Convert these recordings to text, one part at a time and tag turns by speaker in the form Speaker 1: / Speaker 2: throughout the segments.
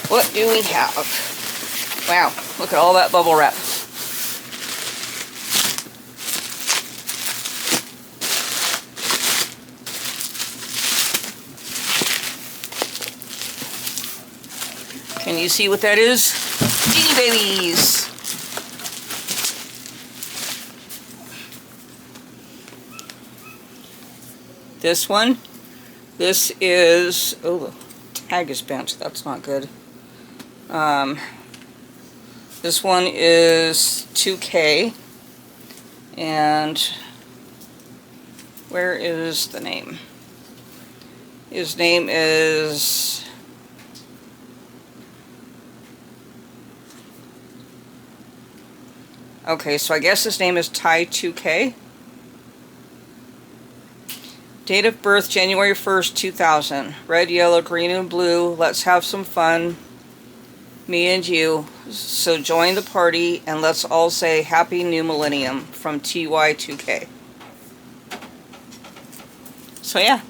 Speaker 1: What do we have? Wow, look at all that bubble wrap. Can you see what that is? Beanie Babies! This one, this is, oh, the tag is bent. That's not good. This one is 2K, and where is the name? His name is okay, so I guess his name is Ty 2K. Date of birth, January 1st, 2000. Red, yellow, green, and blue. Let's have some fun. Me and you. So join the party and let's all say Happy New Millennium from TY2K. So yeah.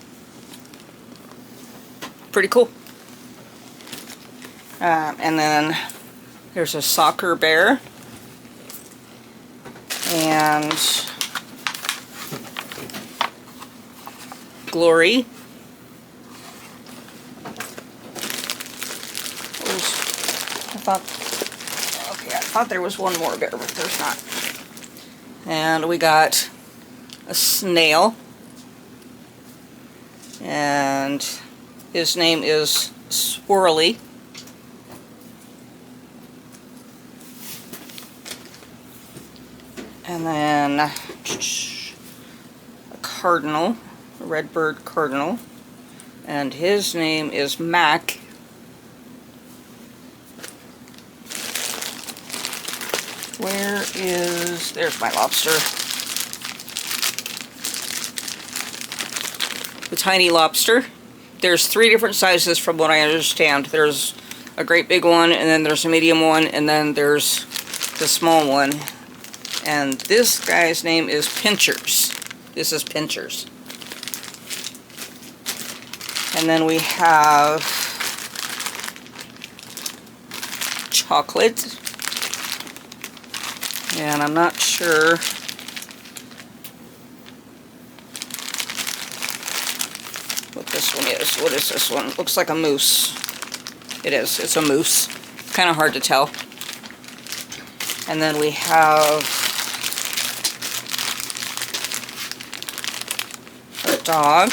Speaker 1: Pretty cool. And then there's a soccer bear. And Glory. I thought there was one more bear, but there's not. And we got a snail. And his name is Swirly. And then a cardinal, a redbird cardinal. And his name is Mac. Where is... there's my lobster. The tiny lobster. There's 3 different sizes from what I understand. There's a great big one, and then there's a medium one, and then there's the small one. And this guy's name is Pinchers. This is Pinchers. And then we have Chocolate. And I'm not sure what this one is. What is this one? Looks like a moose. It is. It's a moose. Kind of hard to tell. And then we have a dog.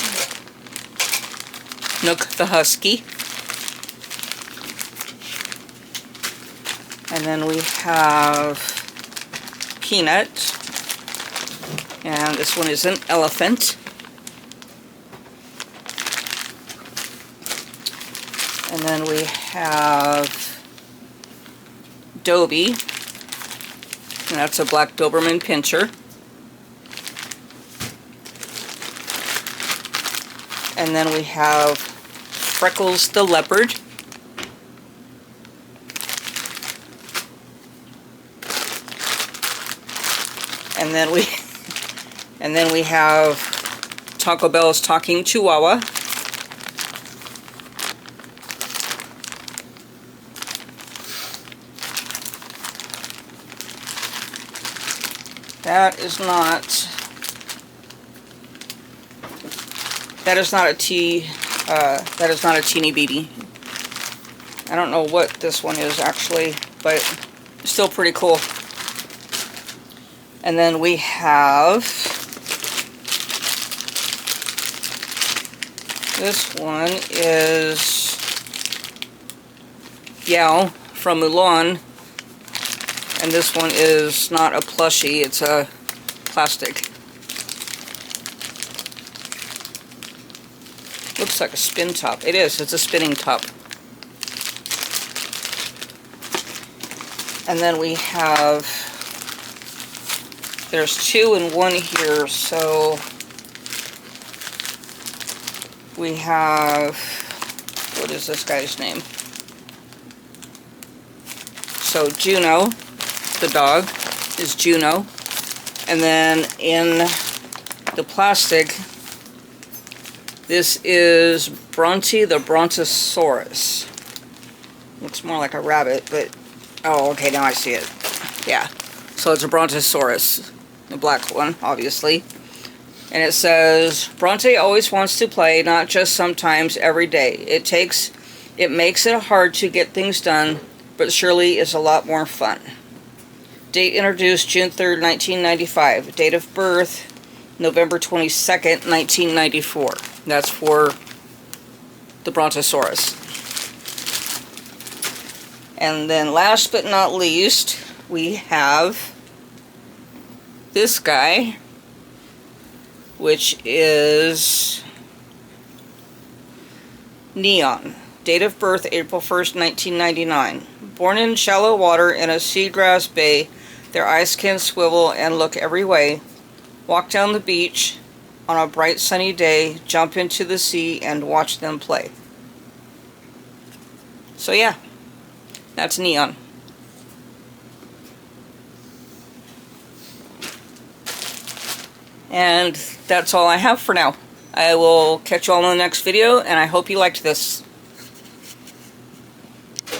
Speaker 1: Nook the Husky. And then we have Peanut, and this one is an elephant. And then we have Dobie, and that's a black Doberman Pinscher. And then we have Freckles the leopard. And then we have Taco Bell's talking Chihuahua. That is not a teeny beanie. I don't know what this one is actually, but still pretty cool. And then we have this one is Yao from Mulan, and this one is not a plushie, it's a plastic. Looks like a spin top. It is, it's a spinning top. And then we have, there's 2 and 1 here, so we have, what is this guy's name? So Juno, the dog, is Juno. And then in the plastic, this is Bronte the Brontosaurus. Looks more like a rabbit, but... Oh, okay, now I see it. Yeah. So it's a Brontosaurus. The black one, obviously. And it says, Bronte always wants to play, not just sometimes, every day. It makes it hard to get things done, but surely is a lot more fun. Date introduced June 3rd, 1995. Date of birth, November 22nd, 1994. That's for the Brontosaurus. And then last but not least, we have this guy, which is Neon. Date of birth, April 1st, 1999. Born in shallow water in a seagrass bay, their eyes can swivel and look every way. Walk down the beach on a bright sunny day, jump into the sea, and watch them play. So yeah, that's Neon. And that's all I have for now. I will catch you all in the next video, and I hope you liked this.